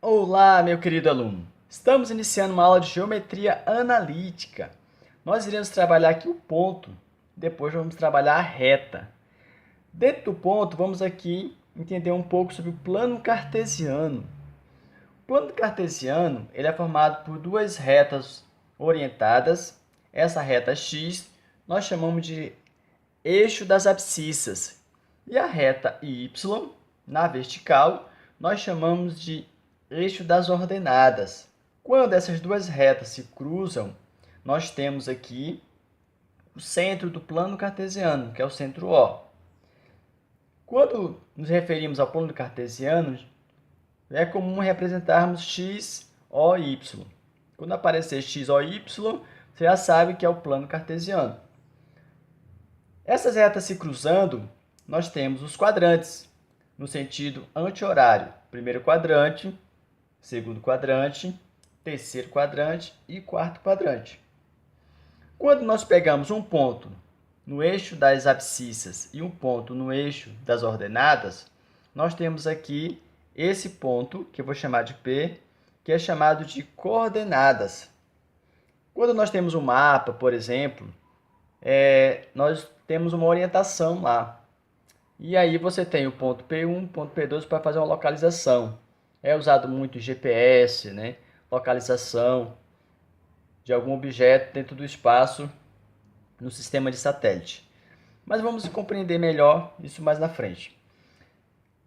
Olá, meu querido aluno! Estamos iniciando uma aula de geometria analítica. Nós iremos trabalhar aqui o ponto, depois vamos trabalhar a reta. Dentro do ponto, vamos aqui entender um pouco sobre o plano cartesiano. O plano cartesiano ele é formado por duas retas orientadas. Essa reta x nós chamamos de eixo das abscissas. E a reta y, na vertical, nós chamamos de eixo das ordenadas. Quando essas duas retas se cruzam, nós temos aqui o centro do plano cartesiano, que é o centro O. Quando nos referimos ao plano cartesiano, é comum representarmos x, o, y. Quando aparecer x, o, y, você já sabe que é o plano cartesiano. Essas retas se cruzando, nós temos os quadrantes, no sentido anti-horário. Primeiro quadrante, segundo quadrante, terceiro quadrante e quarto quadrante. Quando nós pegamos um ponto no eixo das abscissas e um ponto no eixo das ordenadas, nós temos aqui esse ponto, que eu vou chamar de P, que é chamado de coordenadas. Quando nós temos um mapa, por exemplo, nós temos uma orientação lá. E aí você tem o ponto P1, ponto P2 para fazer uma localização. É usado muito GPS, né? Localização de algum objeto dentro do espaço no sistema de satélite. Mas vamos compreender melhor isso mais na frente.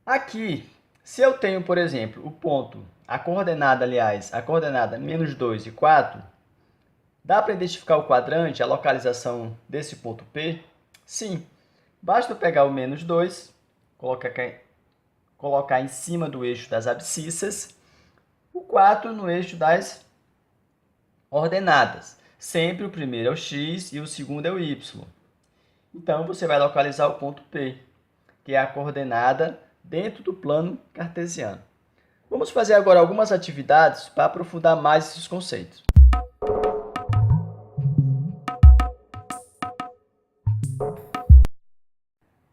Aqui, se eu tenho, por exemplo, o ponto, a coordenada menos 2 e 4, dá para identificar o quadrante, a localização desse ponto P? Sim. Basta eu pegar o menos 2, colocar em cima do eixo das abscissas, o 4 no eixo das ordenadas. Sempre o primeiro é o x e o segundo é o y. Então, você vai localizar o ponto P, que é a coordenada dentro do plano cartesiano. Vamos fazer agora algumas atividades para aprofundar mais esses conceitos.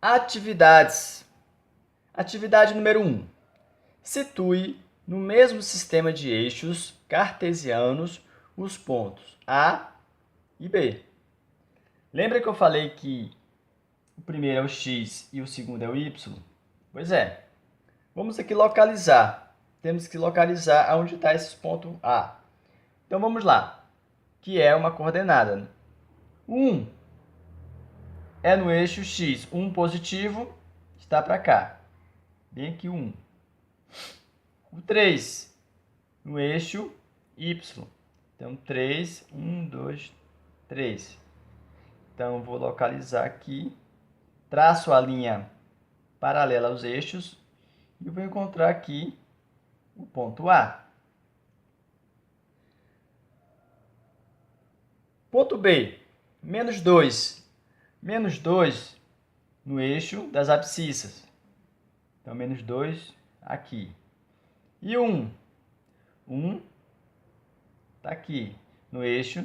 Atividades. Atividade número 1. Situe no mesmo sistema de eixos cartesianos os pontos A e B. Lembra que eu falei que o primeiro é o x e o segundo é o y? Pois é. Vamos aqui localizar. Temos que localizar onde está esse ponto A. Então vamos lá, que é uma coordenada. 1 é no eixo x. 1 positivo está para cá. Bem aqui o 1. O 3 no eixo y. Então 3, 1, 2, 3. Então vou localizar aqui, traço a linha paralela aos eixos e vou encontrar aqui o ponto A. Ponto B, menos 2. Menos 2 no eixo das abscissas. Então, menos 2 aqui. E 1? 1 está aqui, no eixo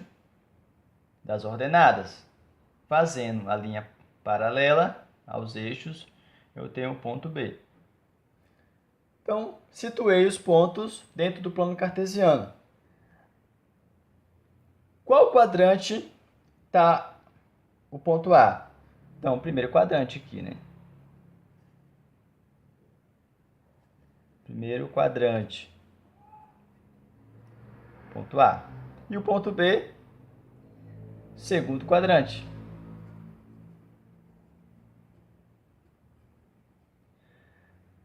das ordenadas. Fazendo a linha paralela aos eixos, eu tenho o ponto B. Então, situei os pontos dentro do plano cartesiano. Qual quadrante está o ponto A? Então, o primeiro quadrante aqui, né? Primeiro quadrante. Ponto A. E o ponto B? Segundo quadrante.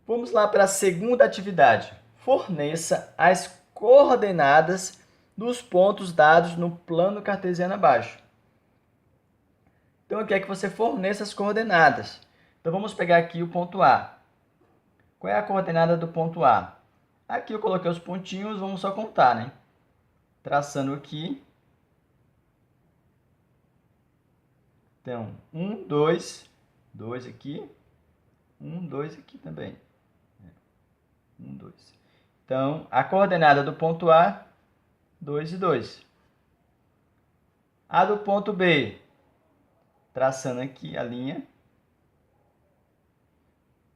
Vamos lá para a segunda atividade. Forneça as coordenadas dos pontos dados no plano cartesiano abaixo. Então, eu quero que você forneça as coordenadas. Então, vamos pegar aqui o ponto A. Qual é a coordenada do ponto A? Aqui eu coloquei os pontinhos, vamos só contar, né? Traçando aqui. Então, 1, 2, 2 aqui. 1, 2 aqui também. 1, 2. Então, a coordenada do ponto A, 2 e 2. A do ponto B, traçando aqui a linha.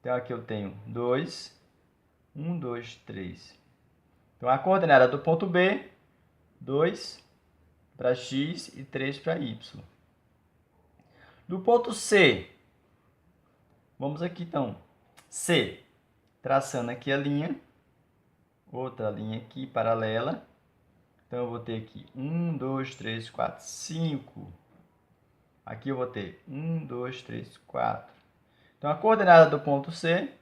Então, aqui eu tenho 2 1, 2, 3. Então, a coordenada do ponto B, 2 para x e 3 para y. Do ponto C, vamos aqui então, C, traçando aqui a linha, outra linha aqui paralela. Então, eu vou ter aqui 1, 2, 3, 4, 5. Aqui eu vou ter 1, 2, 3, 4. Então, a coordenada do ponto C,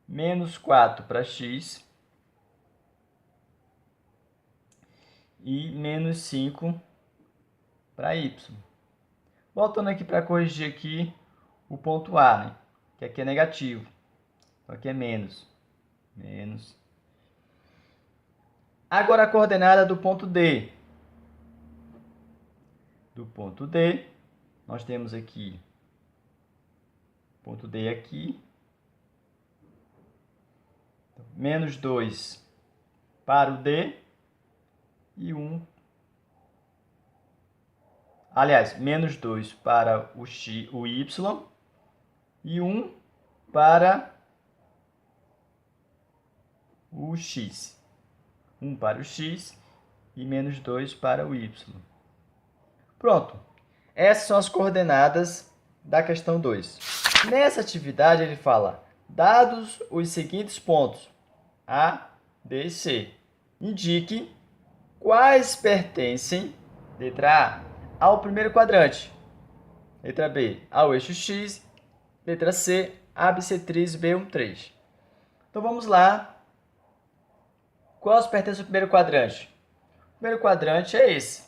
menos 4 para x e menos 5 para y. Voltando aqui para corrigir aqui o ponto A, né? Que aqui é negativo. Então, aqui é menos. Menos. Agora, a coordenada do ponto D. Do ponto D, nós temos aqui, ponto D aqui, então, menos 2 para o D e 1. Aliás, menos 2 para o Y e 1 para o X. 1 para o X e menos 2 para o Y. Pronto. Essas são as coordenadas da questão 2. Nessa atividade, ele fala, dados os seguintes pontos, A, B e C, indique quais pertencem, letra A, ao primeiro quadrante, letra B, ao eixo X, letra C, A bissextriz B13. Então, vamos lá. Quais pertencem ao primeiro quadrante? O primeiro quadrante é esse.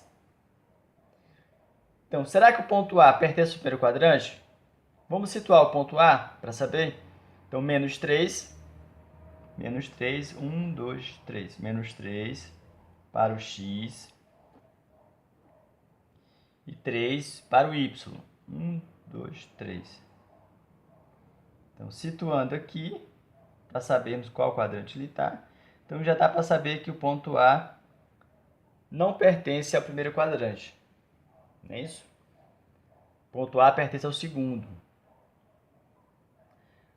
Então, será que o ponto A pertence ao primeiro quadrante? Vamos situar o ponto A para saber. Então, menos 3, 1, 2, 3. Menos 3 para o X e 3 para o Y. 1, 2, 3. Então, situando aqui, para sabermos qual quadrante ele está. Então, já dá para saber que o ponto A não pertence ao primeiro quadrante. Não é isso? O ponto A pertence ao segundo.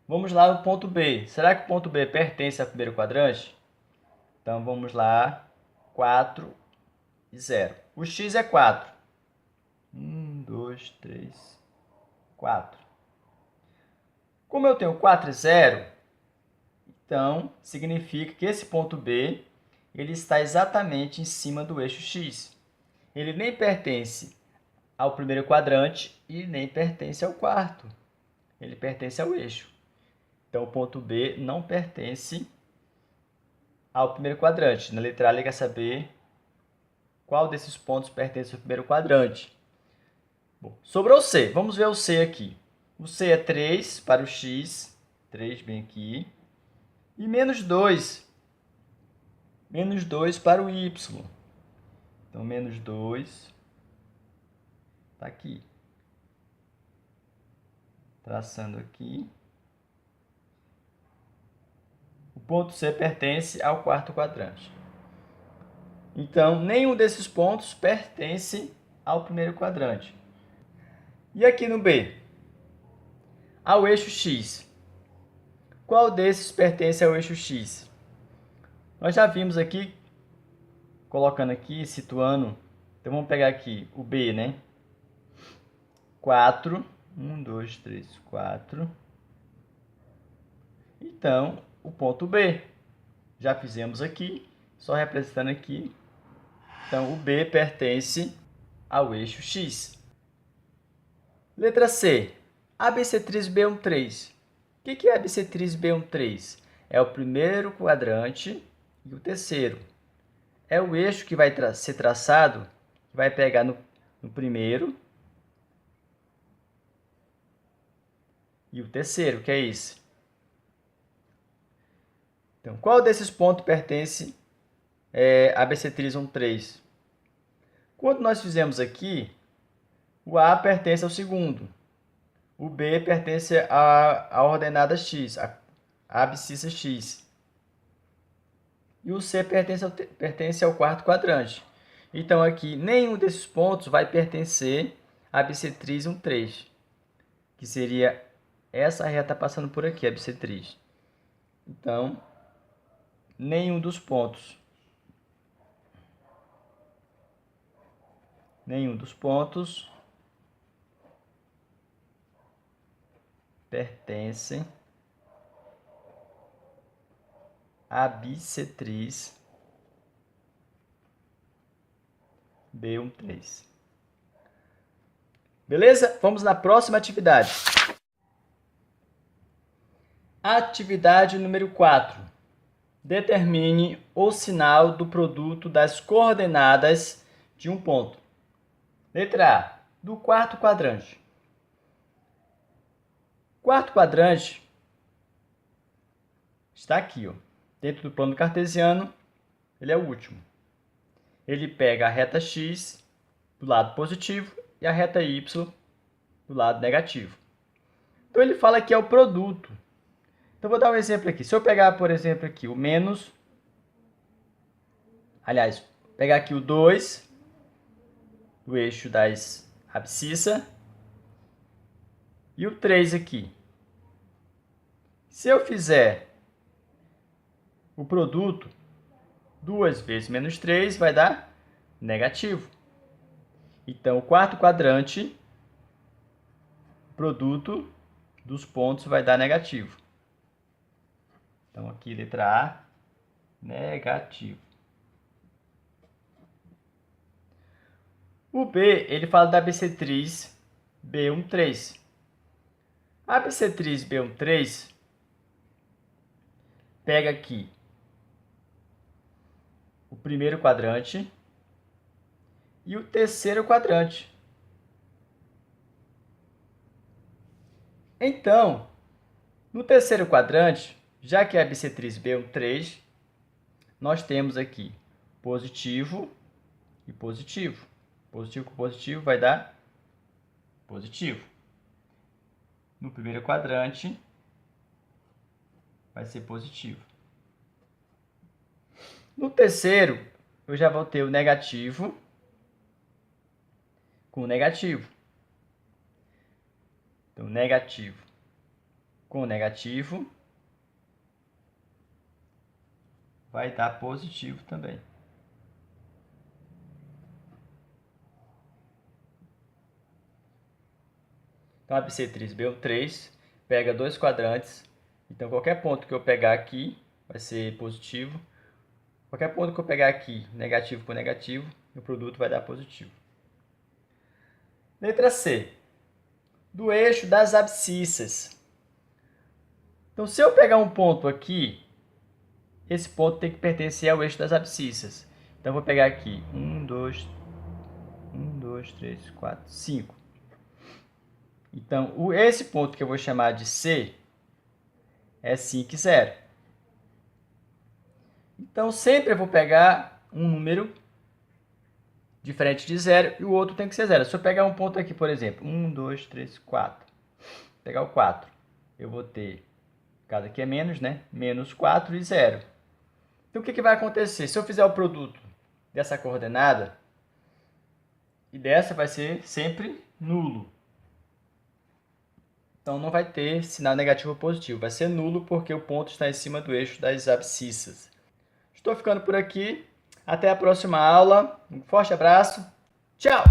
Vamos lá no ponto B. Será que o ponto B pertence ao primeiro quadrante? Então, vamos lá. 4 e 0. O X é 4. 1, 2, 3, 4. Como eu tenho 4 e 0, então, significa que esse ponto B ele está exatamente em cima do eixo X. Ele nem pertence ao primeiro quadrante e nem pertence ao quarto. Ele pertence ao eixo. Então, o ponto B não pertence ao primeiro quadrante. Na letra A, ele quer saber qual desses pontos pertence ao primeiro quadrante. Bom, sobrou o C. Vamos ver o C aqui. O C é 3 para o X, 3 bem aqui, e menos 2. Menos 2 para o Y. Então, menos 2 está aqui. Traçando aqui. O ponto C pertence ao quarto quadrante. Então, nenhum desses pontos pertence ao primeiro quadrante. E aqui no B? Ao eixo X. Qual desses pertence ao eixo X? Nós já vimos aqui, colocando aqui, situando. Então, vamos pegar aqui o B, né? 4. 1, 2, 3, 4. Então, o ponto B. Já fizemos aqui, só representando aqui. Então, o B pertence ao eixo X. Letra C. A bissetriz B13. O que é a bissetriz B13? É o primeiro quadrante e o terceiro. É o eixo que vai ser traçado, que vai pegar no primeiro e o terceiro, que é esse. Então, qual desses pontos pertence à bissetriz 13? Quando nós fizemos aqui, o A pertence ao segundo. O B pertence à ordenada X, a abscissa X. E o C pertence ao quarto quadrante. Então, aqui, nenhum desses pontos vai pertencer à bissetriz 13, que seria essa reta passando por aqui, a bissetriz. Então, nenhum dos pontos. Nenhum dos pontos pertencem à bissetriz B13. Beleza? Vamos na próxima atividade. Atividade número 4. Determine o sinal do produto das coordenadas de um ponto. Letra A, do quarto quadrante. Quarto quadrante está aqui, ó. Dentro do plano cartesiano, ele é o último. Ele pega a reta x do lado positivo e a reta y do lado negativo. Então, ele fala que é o produto. Então, vou dar um exemplo aqui. Se eu pegar, por exemplo, aqui o menos... Aliás, pegar aqui o 2 do eixo das abscissas e o 3 aqui. Se eu fizer o produto, 2 vezes menos 3 vai dar negativo. Então, o quarto quadrante, produto dos pontos vai dar negativo. Então, aqui, letra A, negativo. O B, ele fala da bissetriz B13. A bissetriz B13 pega aqui o primeiro quadrante e o terceiro quadrante. Então, no terceiro quadrante, já que é a bissetriz B13, nós temos aqui positivo e positivo. Positivo com positivo vai dar positivo. No primeiro quadrante, vai ser positivo. No terceiro, eu já vou ter o negativo com negativo. Então, negativo com negativo vai dar positivo também. Então, a bissetriz B13 pega dois quadrantes. Então, qualquer ponto que eu pegar aqui vai ser positivo. Qualquer ponto que eu pegar aqui, negativo com negativo, o produto vai dar positivo. Letra C. Do eixo das abscissas. Então, se eu pegar um ponto aqui, esse ponto tem que pertencer ao eixo das abscissas. Então, eu vou pegar aqui 1, 2, 3, 4, 5. Então, esse ponto que eu vou chamar de C é 5 e 0. Então, sempre eu vou pegar um número diferente de 0 e o outro tem que ser 0. Se eu pegar um ponto aqui, por exemplo, 1, 2, 3, 4. Vou pegar o 4. Eu vou ter, caso aqui é menos, né? Menos 4 e 0. Então, o que vai acontecer? Se eu fizer o produto dessa coordenada e dessa, vai ser sempre nulo. Então, não vai ter sinal negativo ou positivo. Vai ser nulo porque o ponto está em cima do eixo das abscissas. Estou ficando por aqui. Até a próxima aula. Um forte abraço. Tchau!